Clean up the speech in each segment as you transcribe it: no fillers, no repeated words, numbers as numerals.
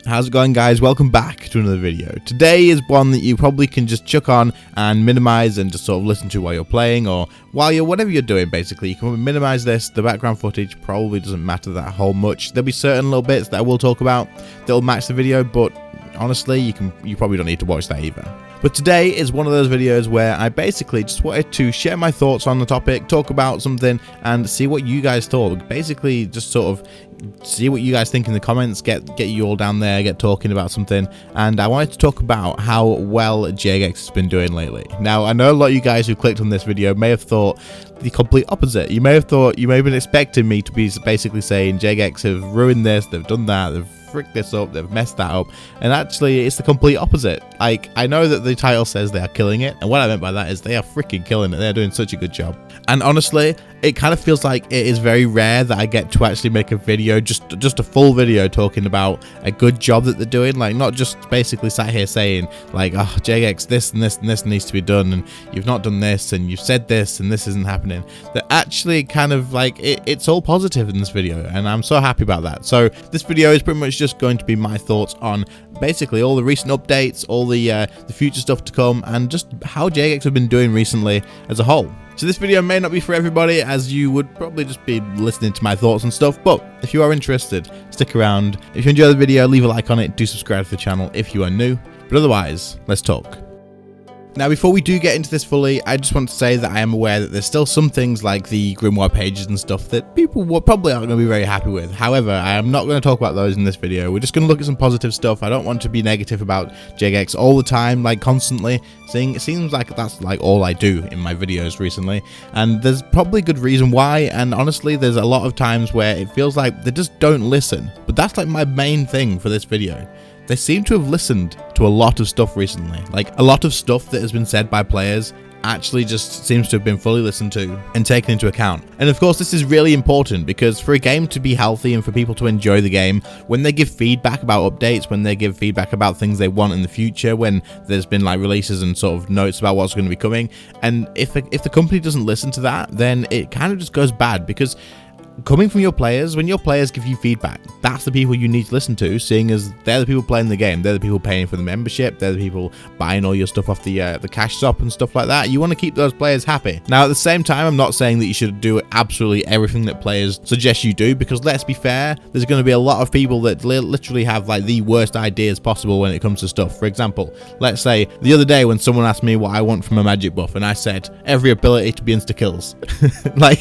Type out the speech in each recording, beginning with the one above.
How's it going, guys? Welcome back to another video. Today is one that you probably can just chuck on and minimize and just sort of listen to while you're playing or while you're whatever you're doing. Basically, you can minimize this. The background footage probably doesn't matter that whole much. There'll be certain little bits that I will talk about that'll match the video, but honestly, you probably don't need to watch that either. But today is one of those videos where I basically just wanted to share my thoughts on the topic, talk about something, and see what you guys thought. Basically, just sort of see what you guys think in the comments, get you all down there, get talking about something. And I wanted to talk about how well Jagex has been doing lately. Now, I know a lot of you guys who clicked on this video may have thought the complete opposite. You may have been expecting me to be basically saying Jagex have ruined this, they've done that, they've fricked this up, they've messed that up, and actually it's the complete opposite. Like, I know that the title says they are killing it, and what I meant by that is they are freaking killing it. They're doing such a good job. And honestly, it kind of feels like it is very rare that I get to actually make a video, just a full video talking about a good job that they're doing, like not just basically sat here saying like, oh, Jagex, this and this and this needs to be done, and you've not done this, and you've said this and this isn't happening. That actually kind of like it's all positive in this video, and I'm so happy about that. So this video is pretty much just going to be my thoughts on basically all the recent updates, all the future stuff to come, and just how Jagex have been doing recently as a whole. So this video may not be for everybody, as you would probably just be listening to my thoughts and stuff, but if you are interested, stick around. If you enjoy the video, leave a like on it, do subscribe to the channel if you are new, but otherwise, let's talk. Now, before we do get into this fully, I just want to say that I am aware that there's still some things like the grimoire pages and stuff that people probably aren't going to be very happy with. However, I am not going to talk about those in this video. We're just going to look at some positive stuff. I don't want to be negative about Jagex all the time, like constantly. It seems like that's like all I do in my videos recently, and there's probably good reason why. And honestly, there's a lot of times where it feels like they just don't listen. But that's like my main thing for this video. They seem to have listened to a lot of stuff recently. Like, a lot of stuff that has been said by players actually just seems to have been fully listened to and taken into account. And of course, this is really important because for a game to be healthy and for people to enjoy the game, when they give feedback about updates, when they give feedback about things they want in the future, when there's been like releases and sort of notes about what's going to be coming, and if the company doesn't listen to that, then it kind of just goes bad. Because coming from your players, when your players give you feedback, that's the people you need to listen to, seeing as they're the people playing the game, they're the people paying for the membership, they're the people buying all your stuff off the cash shop and stuff like that. You want to keep those players happy. Now, at the same time, I'm not saying that you should do absolutely everything that players suggest you do, because let's be fair, there's going to be a lot of people that literally have like the worst ideas possible when it comes to stuff. For example, let's say the other day when someone asked me what I want from a magic buff, and I said every ability to be insta-kills. Like,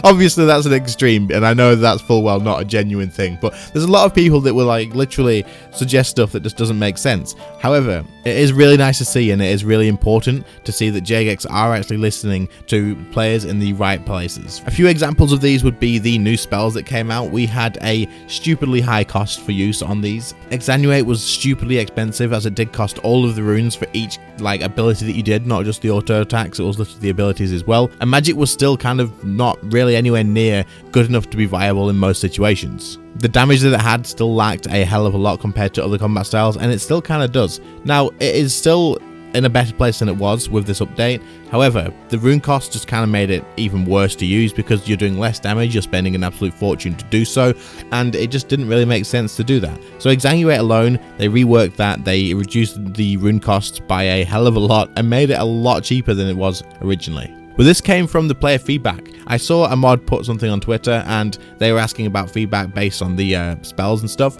obviously that's an extreme, and I know that's full well not a genuine thing, but there's a lot of people that will like literally suggest stuff that just doesn't make sense. However, it is really nice to see, and it is really important to see that Jagex are actually listening to players in the right places. A few examples of these would be the new spells that came out. We had a stupidly high cost for use on these. Extenuate was stupidly expensive, as it did cost all of the runes for each like ability that you did, not just the auto attacks, it was literally the abilities as well. And magic was still kind of not really anywhere near good enough to be viable in most situations. The damage that it had still lacked a hell of a lot compared to other combat styles, and it still kind of does. Now, it is still in a better place than it was with this update. However, the rune cost just kind of made it even worse to use because you're doing less damage, you're spending an absolute fortune to do so, and it just didn't really make sense to do that. So Extenuate alone, they reworked that, they reduced the rune costs by a hell of a lot and made it a lot cheaper than it was originally. But this came from the player feedback. I saw a mod put something on Twitter and they were asking about feedback based on the spells and stuff.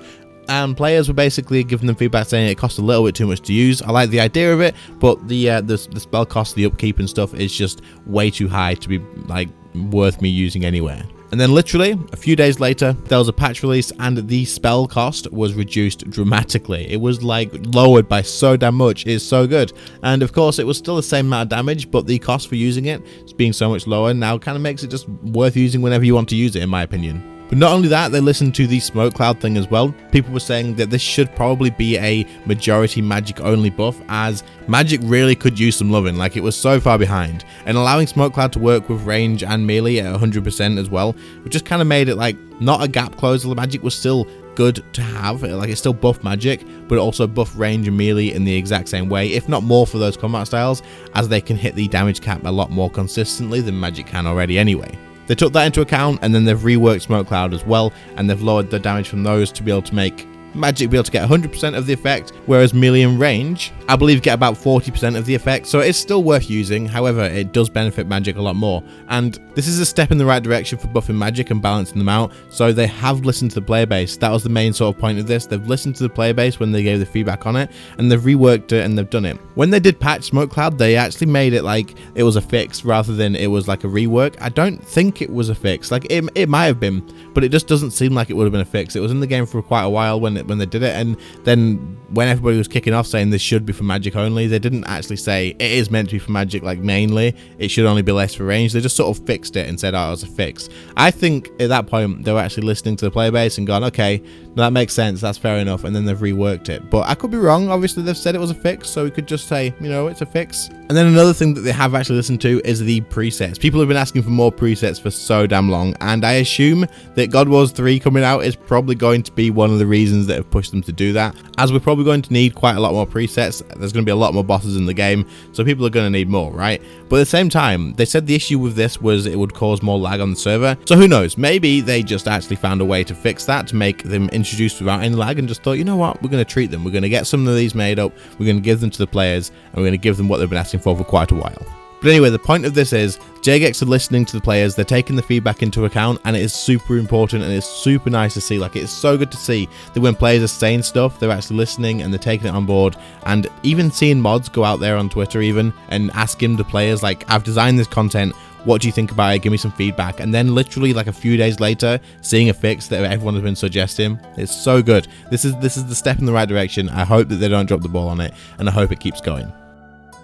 And players were basically giving them feedback saying it cost a little bit too much to use. I like the idea of it, but the spell cost, the upkeep and stuff is just way too high to be like worth me using anywhere. And then literally a few days later, there was a patch release and the spell cost was reduced dramatically. It was like lowered by so damn much. It's so good. And of course, it was still the same amount of damage, but the cost for using it being so much lower now kind of makes it just worth using whenever you want to use it, in my opinion. But not only that, they listened to the smoke cloud thing as well. People were saying that this should probably be a majority magic only buff, as magic really could use some loving, like it was so far behind. And allowing smoke cloud to work with range and melee at 100% as well, which just kind of made it like not a gap closer. The magic was still good to have, like it's still buff magic, but it also buff range and melee in the exact same way, if not more for those combat styles, as they can hit the damage cap a lot more consistently than magic can already anyway. They took that into account, and then they've reworked Smoke Cloud as well, and they've lowered the damage from those to be able to make magic be able to get 100% of the effect, whereas melee and range, I believe, get about 40% of the effect, so it's still worth using. However, it does benefit magic a lot more, and this is a step in the right direction for buffing magic and balancing them out. So they have listened to the player base. That was the main sort of point of this. They've listened to the player base when they gave the feedback on it, and they've reworked it and they've done it. When they did patch Smoke Cloud, they actually made it like it was a fix rather than it was like a rework. I don't think it was a fix. Like it might have been, but it just doesn't seem like it would have been a fix. It was in the game for quite a while when they did it, and then when everybody was kicking off saying this should be for magic only, they didn't actually say it is meant to be for magic, like mainly it should only be less for range. They just sort of fixed it and said, oh, it was a fix. I think at that point they were actually listening to the player base and gone, okay, that makes sense, that's fair enough, and then they've reworked it. But I could be wrong. Obviously they've said it was a fix, so we could just say, you know, it's a fix. And then another thing that they have actually listened to is the presets. People have been asking for more presets for so damn long, and I assume that God Wars 3 coming out is probably going to be one of the reasons that have pushed them to do that, as we're probably going to need quite a lot more presets. There's going to be a lot more bosses in the game, so people are going to need more, right? But at the same time, they said the issue with this was it would cause more lag on the server, so who knows, maybe they just actually found a way to fix that, to make them introduced without any lag, and just thought, you know what, we're going to treat them, we're going to get some of these made up, we're going to give them to the players, and we're going to give them what they've been asking for quite a while. But anyway, the point of this is Jagex are listening to the players, they're taking the feedback into account, and it is super important, and it's super nice to see. Like, it's so good to see that when players are saying stuff, they're actually listening and they're taking it on board. And even seeing mods go out there on Twitter even and asking the players, like, I've designed this content, what do you think about it, give me some feedback, and then literally like a few days later seeing a fix that everyone has been suggesting. It's so good. This is the step in the right direction. I hope that they don't drop the ball on it, and I hope it keeps going.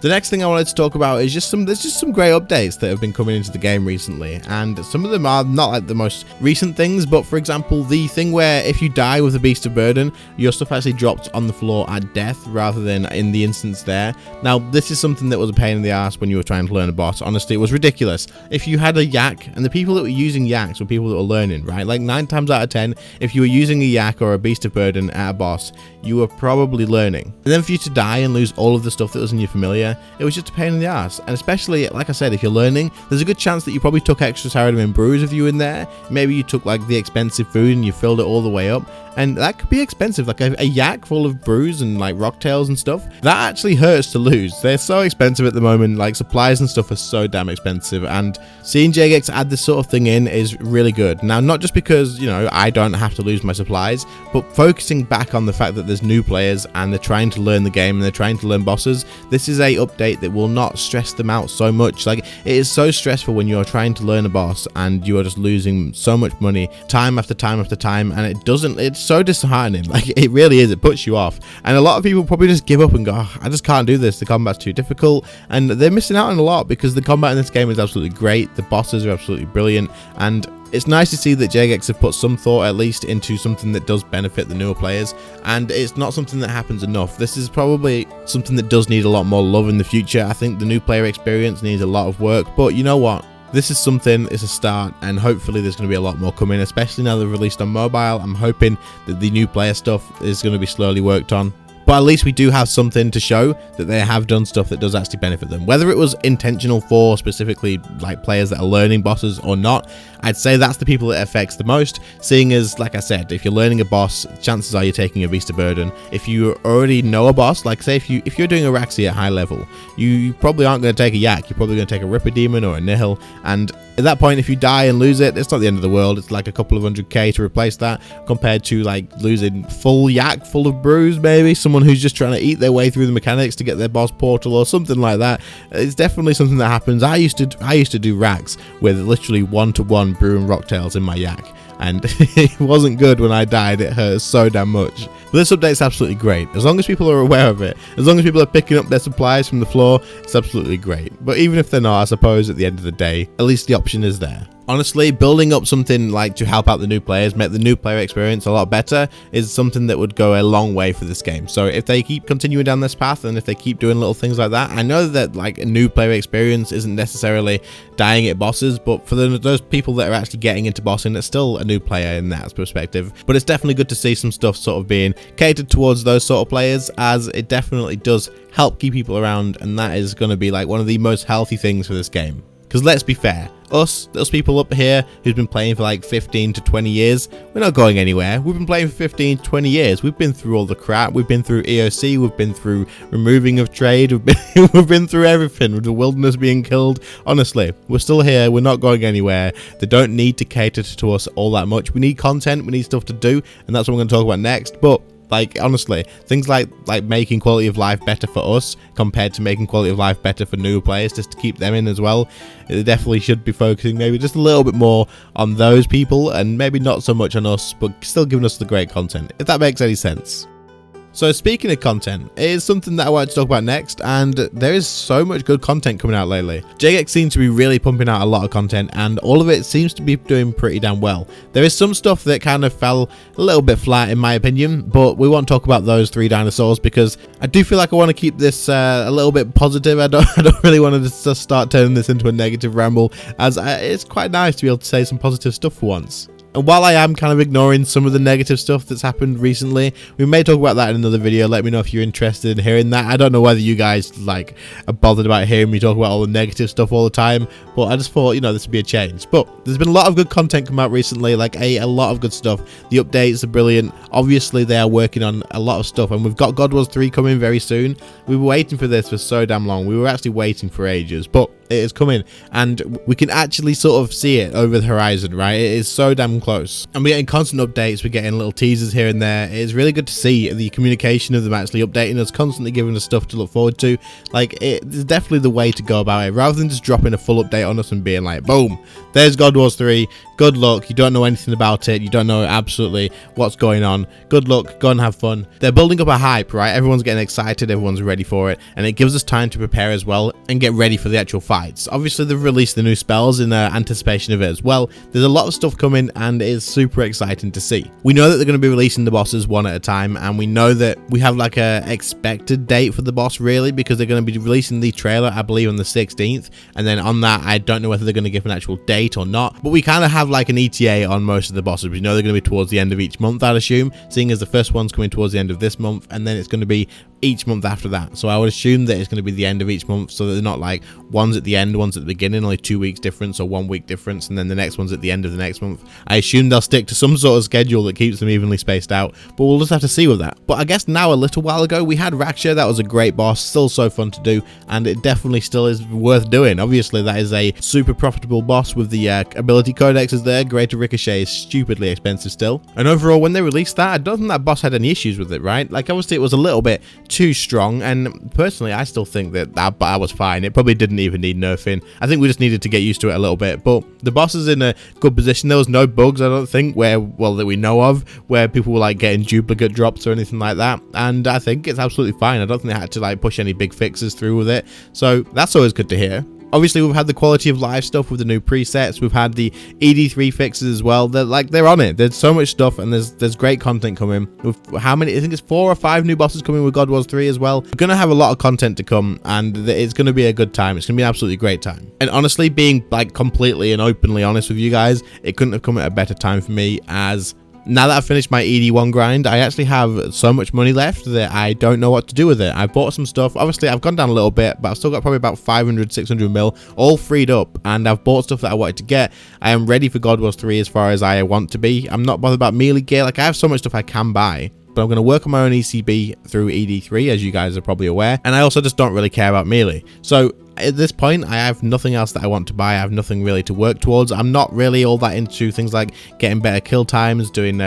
The next thing I wanted to talk about is there's just some great updates that have been coming into the game recently, and some of them are not like the most recent things, but for example, the thing where if you die with a Beast of Burden, your stuff actually drops on the floor at death rather than in the instance there. Now, this is something that was a pain in the ass when you were trying to learn a boss. Honestly, it was ridiculous. If you had a yak, and the people that were using yaks were people that were learning, right? Like 9 times out of 10, if you were using a yak or a Beast of Burden at a boss, you were probably learning. And then for you to die and lose all of the stuff that was in your familiar, it was just a pain in the ass. And especially, like I said, if you're learning, there's a good chance that you probably took extra Saradomin brews with you in there. Maybe you took like the expensive food and you filled it all the way up, and that could be expensive. Like a yak full of brews and like rocktails and stuff, that actually hurts to lose. They're so expensive at the moment. Like, supplies and stuff are so damn expensive, and seeing Jagex add this sort of thing in is really good. Now, not just because, you know, I don't have to lose my supplies, but focusing back on the fact that there's new players and they're trying to learn the game and they're trying to learn bosses. This is a update that will not stress them out so much. Like, it is so stressful when you're trying to learn a boss and you are just losing so much money time after time after time, and it's so disheartening. Like, it really is. It puts you off, and a lot of people probably just give up and go, oh, I just can't do this, the combat's too difficult, and they're missing out on a lot because the combat in this game is absolutely great, the bosses are absolutely brilliant, and it's nice to see that Jagex have put some thought at least into something that does benefit the newer players, and it's not something that happens enough. This is probably something that does need a lot more love in the future. I think the new player experience needs a lot of work, but you know what? This is something, it's a start, and hopefully there's going to be a lot more coming, especially now they've released on mobile. I'm hoping that the new player stuff is going to be slowly worked on. But at least we do have something to show that they have done stuff that does actually benefit them. Whether it was intentional for specifically like players that are learning bosses or not, I'd say that's the people it affects the most, seeing as, like I said, if you're learning a boss, chances are you're taking a Beast of Burden. If you already know a boss, like say if you're doing a Raxi at high level, you probably aren't going to take a yak, you're probably going to take a Ripper Demon or a Nihil, and at that point, if you die and lose it, it's not the end of the world. It's like a couple of 100k to replace that, compared to like losing full yak full of brews, maybe someone who's just trying to eat their way through the mechanics to get their boss portal or something like that. It's definitely something that happens. I used to do racks with literally 1-to-1 brew and rocktails in my yak, and it wasn't good when I died. It hurt so damn much. But this update's absolutely great. As long as people are aware of it, as long as people are picking up their supplies from the floor, it's absolutely great. But even if they're not, I suppose at the end of the day, at least the option is there. Honestly, building up something like to help out the new players, make the new player experience a lot better, is something that would go a long way for this game. So if they keep continuing down this path, and if they keep doing little things like that, I know that like a new player experience isn't necessarily dying at bosses, but for those people that are actually getting into bossing, it's still a new player in that perspective. But it's definitely good to see some stuff sort of being catered towards those sort of players, as it definitely does help keep people around, and that is going to be like one of the most healthy things for this game. Because let's be fair, Us people up here who's been playing for like 15 to 20 years, we're not going anywhere. We've been playing for 15 to 20 years. We've been through all the crap. We've been through EOC. We've been through removing of trade. We've been through everything, with the wilderness being killed. Honestly, we're still here. We're not going anywhere. They don't need to cater to us all that much. We need content. We need stuff to do, and that's what we're going to talk about next. But like, honestly, things like making quality of life better for us compared to making quality of life better for new players, just to keep them in as well. They definitely should be focusing maybe just a little bit more on those people and maybe not so much on us, but still giving us the great content, if that makes any sense. So speaking of content, it is something that I wanted to talk about next, and there is so much good content coming out lately. Jagex seems to be really pumping out a lot of content, and all of it seems to be doing pretty damn well. There is some stuff that kind of fell a little bit flat in my opinion, but we won't talk about those 3 dinosaurs because I do feel like I want to keep this a little bit positive. I don't really want to just start turning this into a negative ramble, as it's quite nice to be able to say some positive stuff for once. And while I am kind of ignoring some of the negative stuff that's happened recently, we may talk about that in another video. Let me know if you're interested in hearing that. I don't know whether you guys like are bothered about hearing me talk about all the negative stuff all the time, but I just thought, you know, this would be a change. But there's been a lot of good content come out recently, like a lot of good stuff. The updates are brilliant. Obviously, they are working on a lot of stuff, and we've got God Wars 3 coming very soon. We were waiting for this for so damn long. We were actually waiting for ages, but it is coming, and we can actually sort of see it over the horizon, right? It is so damn close, and we're getting constant updates. We're getting little teasers here and there. It's really good to see the communication of them actually updating us, constantly giving us stuff to look forward to. Like, it's definitely the way to go about it, rather than just dropping a full update on us and being like, boom, there's God Wars 3, good luck, you don't know anything about it, you don't know absolutely what's going on, good luck, go and have fun. They're building up a hype, right? Everyone's getting excited, everyone's ready for it, and it gives us time to prepare as well and get ready for the actual fights. Obviously, they've released the new spells in anticipation of it as well. There's a lot of stuff coming, and it is super exciting to see. We know that they're going to be releasing the bosses one at a time, and we know that we have like a expected date for the boss, really, because they're going to be releasing the trailer, I believe, on the 16th, and then on that, I don't know whether they're going to give an actual date or not, but we kind of have like an ETA on most of the bosses. We know they're going to be towards the end of each month, I'd assume, seeing as the first one's coming towards the end of this month, and then it's going to be each month after that. So I would assume that it's going to be the end of each month, so that they're not like one's at the end, one's at the beginning, only 2 weeks difference or 1 week difference, and then the next one's at the end of the next month. I assume they'll stick to some sort of schedule that keeps them evenly spaced out, but we'll just have to see with that. But I guess now, a little while ago, we had Raksha. That was a great boss, still so fun to do, and it definitely still is worth doing. Obviously, that is a super profitable boss with the ability codexes there. Greater Ricochet is stupidly expensive still, and overall, when they released that, I don't think that boss had any issues with it, right? Like, obviously, it was a little bit too strong, and personally, I still think that was fine. It probably didn't even need nerfing. I think we just needed to get used to it a little bit, but the boss is in a good position. There was no bugs, I don't think, that we know of, where people were like getting duplicate drops or anything like that, and I think it's absolutely fine. I don't think they had to like push any big fixes through with it, so that's always good to hear. Obviously, we've had the quality of life stuff with the new presets. We've had the ED3 fixes as well. They're on it. There's so much stuff, and there's great content coming. With how many? I think it's 4 or 5 new bosses coming with God Wars 3 as well. We're gonna have a lot of content to come, and it's gonna be a good time. It's gonna be an absolutely great time. And honestly, being like completely and openly honest with you guys, it couldn't have come at a better time for me, as now that I've finished my ED1 grind, I actually have so much money left that I don't know what to do with it. I bought some stuff. Obviously, I've gone down a little bit, but I've still got probably about 500, 600 mil all freed up, and I've bought stuff that I wanted to get. I am ready for God Wars 3 as far as I want to be. I'm not bothered about melee gear. Like, I have so much stuff I can buy, but I'm going to work on my own ECB through ED3, as you guys are probably aware, and I also just don't really care about melee. So at this point, I have nothing else that I want to buy. I have nothing really to work towards. I'm not really all that into things like getting better kill times, doing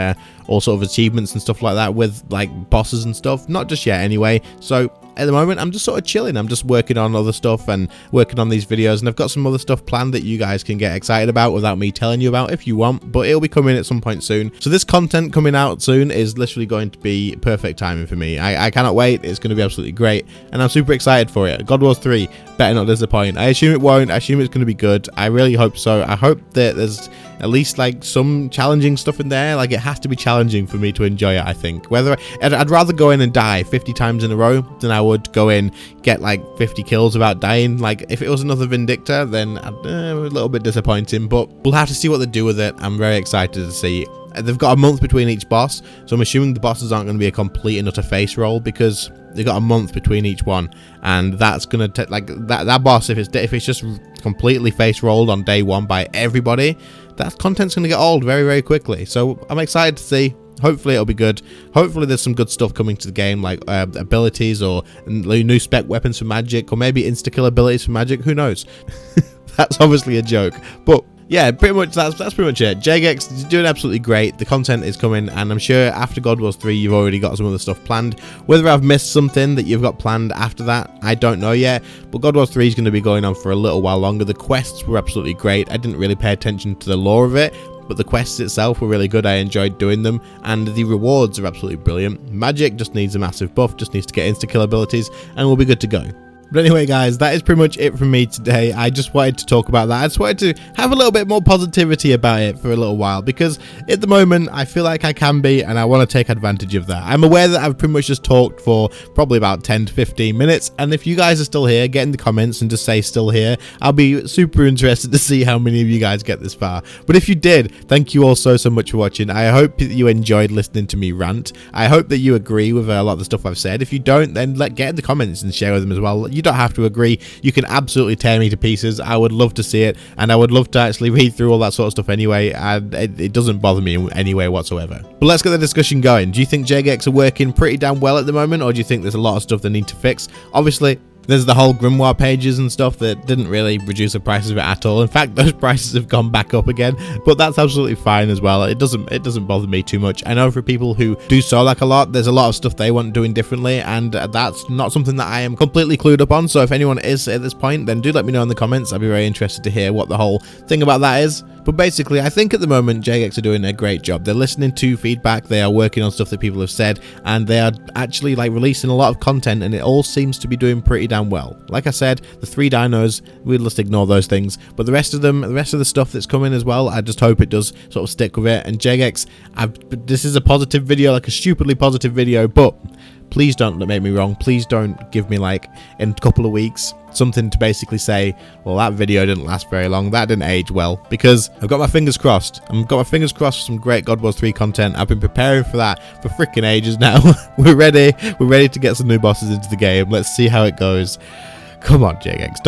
all sort of achievements and stuff like that with like bosses and stuff. Not just yet anyway. So at the moment, I'm just sort of chilling. I'm just working on other stuff and working on these videos, and I've got some other stuff planned that you guys can get excited about without me telling you about if you want, but it'll be coming at some point soon. So this content coming out soon is literally going to be perfect timing for me. I cannot wait. It's going to be absolutely great, and I'm super excited for it. God Wars 3 better not disappoint. I assume it won't. I assume it's going to be good. I really hope so. I hope that there's at least like some challenging stuff in there. Like, it has to be challenging for me to enjoy it, I think. I'd rather go in and die 50 times in a row than I would go in, get like 50 kills without dying. Like, if it was another Vindicta, then a little bit disappointing, but we'll have to see what they do with it. I'm very excited to see. they've got a month between each boss, so I'm assuming the bosses aren't going to be a complete and utter face roll, because they've got a month between each one, and that's going to take, like, that boss, if it's just completely face rolled on day one by everybody, that content's going to get old very, very quickly. So I'm excited to see. Hopefully it'll be good. Hopefully there's some good stuff coming to the game, like abilities or new spec weapons for magic, or maybe insta-kill abilities for magic. Who knows? That's obviously a joke, but yeah, pretty much that's pretty much it. Jagex is doing absolutely great. The content is coming, and I'm sure after God Wars 3 you've already got some other stuff planned. Whether I've missed something that you've got planned after that, I don't know yet, but God Wars 3 is going to be going on for a little while longer. The quests were absolutely great. I didn't really pay attention to the lore of it, but the quests itself were really good. I enjoyed doing them, and the rewards are absolutely brilliant. Magic just needs a massive buff, just needs to get insta-kill abilities, and we'll be good to go. But anyway, guys, that is pretty much it from me today. I just wanted to talk about that. I just wanted to have a little bit more positivity about it for a little while, because at the moment I feel like I can be, and I want to take advantage of that. I'm aware that I've pretty much just talked for probably about 10 to 15 minutes, and if you guys are still here, get in the comments and just say still here. I'll be super interested to see how many of you guys get this far. But if you did, thank you all so much for watching. I hope that you enjoyed listening to me rant. I hope that you agree with a lot of the stuff I've said. If you don't, then get in the comments and share with them as well. You don't have to agree. You can absolutely tear me to pieces. I would love to see it, and I would love to actually read through all that sort of stuff anyway, and it doesn't bother me in any way whatsoever. But let's get the discussion going. Do you think Jagex are working pretty damn well at the moment, or do you think there's a lot of stuff they need to fix? Obviously, there's the whole grimoire pages and stuff that didn't really reduce the prices of it at all. In fact, those prices have gone back up again, but that's absolutely fine as well. It doesn't bother me too much. I know for people who do Solak a lot, there's a lot of stuff they want doing differently, and that's not something that I am completely clued up on. So if anyone is at this point, then do let me know in the comments. I'd be very interested to hear what the whole thing about that is. But basically, I think at the moment, Jagex are doing a great job. They're listening to feedback, they are working on stuff that people have said, and they are actually like releasing a lot of content, and it all seems to be doing pretty damn well. Like I said, the 3 dinos, we'll just ignore those things, but the rest of them, the rest of the stuff that's coming as well, I just hope it does sort of stick with it. And Jagex, this is a positive video, like a stupidly positive video, but please don't make me wrong. Please don't give me, like, in a couple of weeks something to basically say, well, that video didn't last very long, that didn't age well, because I've got my fingers crossed. I've got my fingers crossed for some great God Wars 3 content. I've been preparing for that for freaking ages now. We're ready to get some new bosses into the game. Let's see how it goes. Come on, Jagex,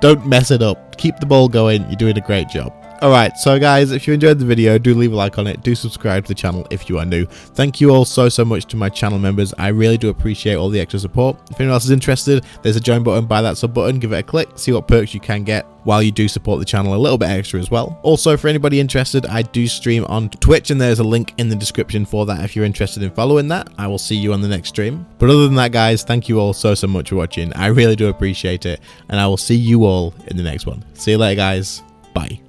don't mess it up. Keep the ball going. You're doing a great job. Alright, so guys, if you enjoyed the video, do leave a like on it, do subscribe to the channel if you are new. Thank you all so much to my channel members. I really do appreciate all the extra support. If anyone else is interested, there's a join button, buy that sub button, give it a click, see what perks you can get while you do support the channel a little bit extra as well. Also, for anybody interested, I do stream on Twitch, and there's a link in the description for that if you're interested in following that. I will see you on the next stream. But other than that, guys, thank you all so much for watching. I really do appreciate it, and I will see you all in the next one. See you later, guys. Bye.